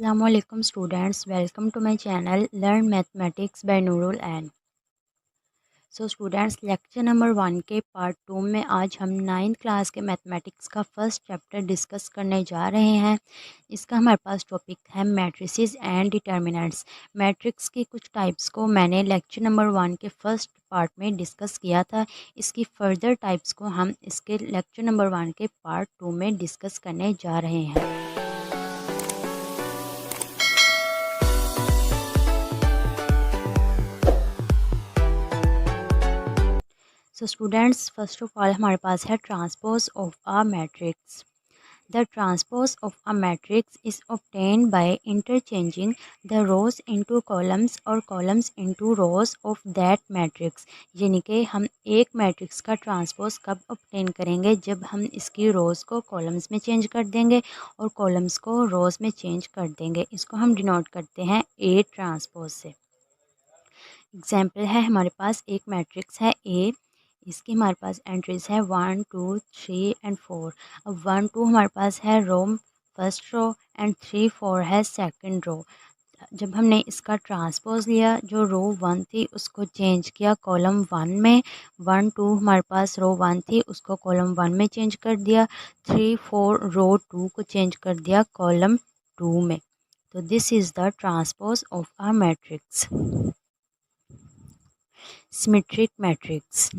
Assalamualaikum students, welcome to my channel Learn Mathematics by Nurul N. So students lecture number 1 के part 2 में आज हम 9th class के mathematics का first chapter discuss करने जा रहे हैं। इसका हमारे पास टॉपिक है मैट्रिसेस एंड डिटर्मिनेंट्स। मैट्रिक्स की कुछ टाइप्स को मैंने लेक्चर नंबर 1 के फर्स्ट पार्ट में डिस्कस किया था। इसकी फर्दर टाइप्स को हम इसके लेक्चर नंबर 1 के पार्ट 2 में डिस्कस करने जा रहे हैं। So students first of all हमारे पास है transpose of a matrix. The transpose of a matrix is obtained by interchanging the rows into columns और columns into rows of that matrix. यानी कि हम एक मैट्रिक्स का ट्रांसपोज कब ऑब्टेन करेंगे, जब हम इसकी रोज़ को कॉलम्स में चेंज कर देंगे और कॉलम्स को रोज़ में चेंज कर देंगे। इसको हम डिनोट करते हैं ए ट्रांसपोज से। एग्जाम्पल है, हमारे पास एक मैट्रिक्स है ए, इसकी हमारे पास एंट्रीज है 1 2 3 एंड 4। अब 1 2 हमारे पास है रो फर्स्ट रो एंड 3 4 है सेकंड रो। जब हमने इसका ट्रांसपोज लिया, जो रो 1 थी उसको चेंज किया कॉलम 1 में, 1 2 हमारे पास रो 1 थी उसको कॉलम 1 में चेंज कर दिया, 3 4 रो 2 को चेंज कर दिया कॉलम 2 में। तो this is the transpose of a matrix. Symmetric matrix.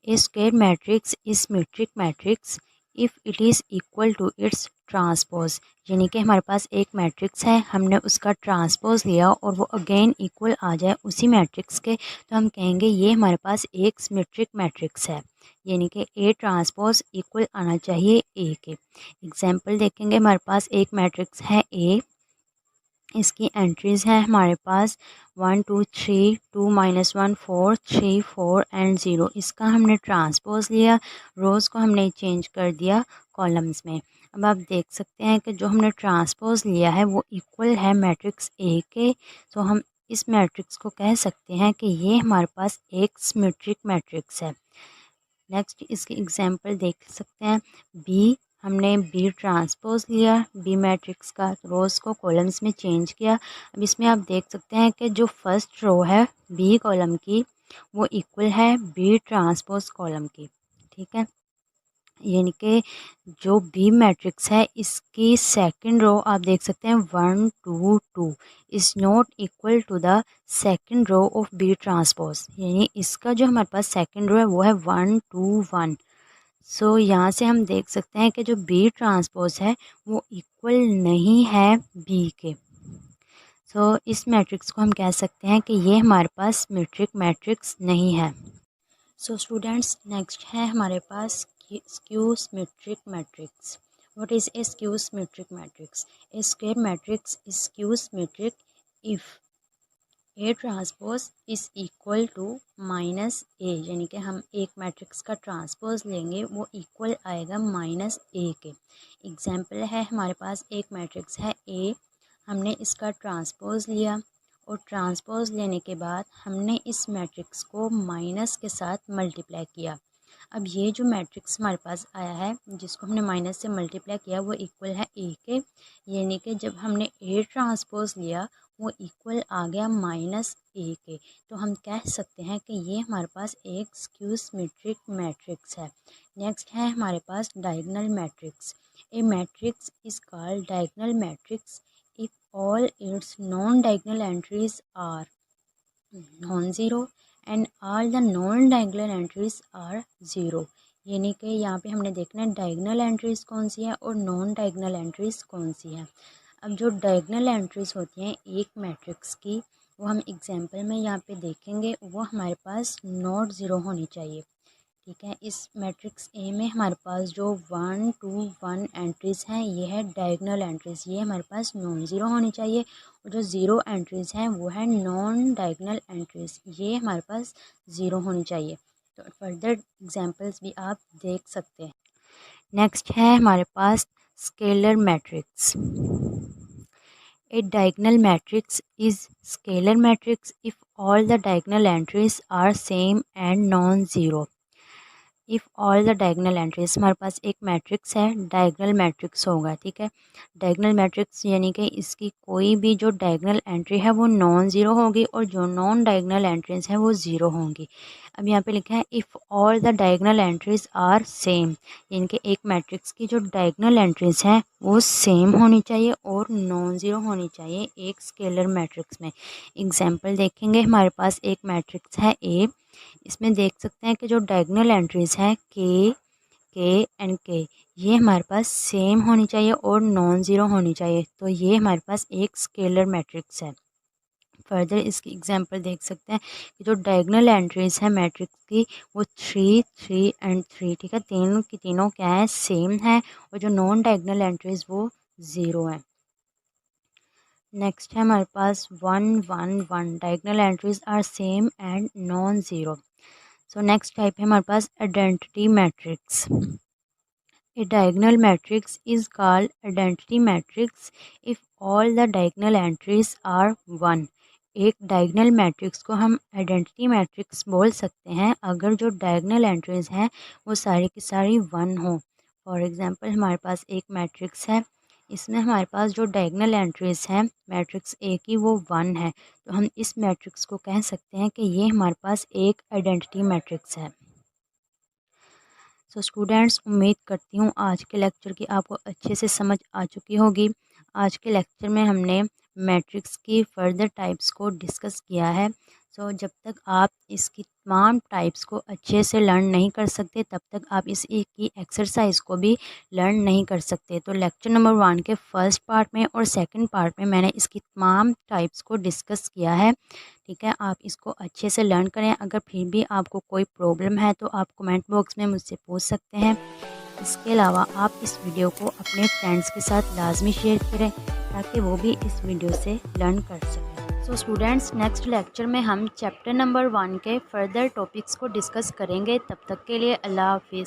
A square matrix is symmetric matrix if it is equal to its transpose। यानी कि हमारे पास एक मैट्रिक्स है, हमने उसका ट्रांसपोज लिया और वो अगेन इक्वल आ जाए उसी मैट्रिक्स के, तो हम कहेंगे ये हमारे पास एक सिमेट्रिक मैट्रिक्स है। यानी कि ए ट्रांसपोज इक्वल आना चाहिए ए के। एग्जाम्पल देखेंगे, हमारे पास एक मैट्रिक्स है ए, इसकी एंट्रीज़ हैं हमारे पास 1 2 3 2 -1 4 3 4 एंड 0। इसका हमने ट्रांसपोज लिया, रोज़ को हमने चेंज कर दिया कॉलम्स में। अब आप देख सकते हैं कि जो हमने ट्रांसपोज लिया है वो इक्वल है मैट्रिक्स ए के, तो हम इस मैट्रिक्स को कह सकते हैं कि ये हमारे पास एक सिमेट्रिक मैट्रिक्स है। नेक्स्ट इसकी एग्जांपल देख सकते हैं, बी, हमने बी ट्रांसपोज लिया बी मैट्रिक्स का, रोज़ को कॉलम्स में चेंज किया। अब इसमें आप देख सकते हैं कि जो फर्स्ट रो है बी कॉलम की वो इक्वल है बी ट्रांसपोज कॉलम की। ठीक है, यानी कि जो बी मैट्रिक्स है इसकी सेकंड रो आप देख सकते हैं 1 2 2 is not equal to the second row of B transpose. यानी इसका जो हमारे पास सेकंड रो है वो है 1 2 1। सो यहाँ से हम देख सकते हैं कि जो बी ट्रांसपोज है वो इक्वल नहीं है बी के। सो इस मैट्रिक्स को हम कह सकते हैं कि ये हमारे पास सिमेट्रिक मैट्रिक्स नहीं है। सो स्टूडेंट्स नेक्स्ट है हमारे पास skew symmetric matrix. What is a skew symmetric matrix? A square matrix is skew symmetric if A transpose is equal to minus A. यानी कि हम एक मैट्रिक्स का ट्रांसपोज लेंगे वो इक्वल आएगा माइनस ए के। एग्जाम्पल है, हमारे पास एक मैट्रिक्स है ए, हमने इसका ट्रांसपोज लिया और ट्रांसपोज लेने के बाद हमने इस मैट्रिक्स को माइनस के साथ मल्टीप्लाई किया। अब ये जो मैट्रिक्स हमारे पास आया है जिसको हमने माइनस से मल्टीप्लाई किया वो इक्वल है ए के। यानी कि जब हमने ए ट्रांसपोज लिया वो इक्वल आ गया माइनस ए के, तो हम कह सकते हैं कि ये हमारे पास एक स्क्यू सिमेट्रिक मैट्रिक्स है। नेक्स्ट है हमारे पास diagonal matrix. A matrix is called diagonal matrix if all its non diagonal entries are non zero and all the non diagonal entries are zero. यानी कि यहाँ पे हमने देखना है डायगोनल एंट्रीज कौन सी है और नॉन डायगोनल एंट्रीज कौन सी है। अब जो डायगोनल एंट्रीज होती हैं एक मैट्रिक्स की, वो हम एग्जांपल में यहाँ पे देखेंगे, वो हमारे पास नॉट ज़ीरो होनी चाहिए। ठीक है, इस मैट्रिक्स ए में हमारे पास जो 1 2 1 एंट्रीज़ हैं ये है डायगोनल एंट्रीज़, ये हमारे पास नॉन ज़ीरो होनी चाहिए। और जो ज़ीरो एंट्रीज़ हैं वो है नॉन डायगोनल एंट्रीज़, ये हमारे पास ज़ीरो होनी चाहिए। तो फर्दर एग्जांपल्स भी आप देख सकते हैं। नेक्स्ट है हमारे पास scalar matrix. A diagonal matrix is scalar matrix if all the diagonal entries are same and non-zero। If all the diagonal entries, हमारे पास एक मैट्रिक्स है, डायगोनल मैट्रिक्स होगा, ठीक है। डायगोनल मैट्रिक्स यानी कि इसकी कोई भी जो डायगोनल एंट्री है वो नॉन ज़ीरो होगी और जो नॉन डायगोनल एंट्रीज है वो ज़ीरो होंगी। अब यहाँ पे लिखा है if all the diagonal entries are same, यानी कि एक मैट्रिक्स की जो डायगोनल एंट्रीज हैं वो सेम होनी चाहिए और नॉन ज़ीरो होनी चाहिए एक स्केलर मैट्रिक्स में। एग्जाम्पल देखेंगे, हमारे पास एक मैट्रिक्स है ए, इसमें देख सकते हैं कि जो डायगोनल एंट्रीज हैं के एंड के, ये हमारे पास सेम होनी चाहिए और नॉन ज़ीरो होनी चाहिए, तो ये हमारे पास एक स्केलर मैट्रिक्स है। फर्दर इसकी एग्जांपल देख सकते हैं कि जो डायगोनल एंट्रीज है मैट्रिक्स की वो 3 3 एंड 3, ठीक है, तीनों की तीनों क्या है, सेम है, और जो नॉन डायगोनल एंट्रीज वो ज़ीरो है। नेक्स्ट है हमारे पास 1 1 1, diagonal entries are same and non zero. So next type है हमारे पास identity matrix. A diagonal matrix is called identity matrix if all the diagonal entries are 1. एक डायगोनल मैट्रिक्स को हम आइडेंटिटी मैट्रिक्स बोल सकते हैं अगर जो डायगोनल एंट्रीज हैं वो सारी की सारी 1 हो। फॉर एग्जांपल हमारे पास एक मैट्रिक्स है, इसमें हमारे पास जो डायगोनल एंट्रीज हैं मैट्रिक्स ए की वो 1 है, तो हम इस मैट्रिक्स को कह सकते हैं कि ये हमारे पास एक आइडेंटिटी मैट्रिक्स है। सो स्टूडेंट्स, उम्मीद करती हूँ आज के लेक्चर की आपको अच्छे से समझ आ चुकी होगी। आज के लेक्चर में हमने मैट्रिक्स की फर्दर टाइप्स को डिस्कस किया है। सो जब तक आप इसकी तमाम टाइप्स को अच्छे से लर्न नहीं कर सकते तब तक आप इसकी एक्सरसाइज को भी लर्न नहीं कर सकते। तो लेक्चर नंबर 1 के फर्स्ट पार्ट में और सेकंड पार्ट में मैंने इसकी तमाम टाइप्स को डिस्कस किया है, ठीक है। आप इसको अच्छे से लर्न करें। अगर फिर भी आपको कोई प्रॉब्लम है तो आप कमेंट बॉक्स में मुझसे पूछ सकते हैं। इसके अलावा आप इस वीडियो को अपने फ्रेंड्स के साथ लाजमी शेयर करें ताकि वो भी इस वीडियो से लर्न कर सकें। सो स्टूडेंट्स, नेक्स्ट लेक्चर में हम चैप्टर नंबर 1 के फर्दर टॉपिक्स को डिस्कस करेंगे। तब तक के लिए अल्लाह हाफिज़।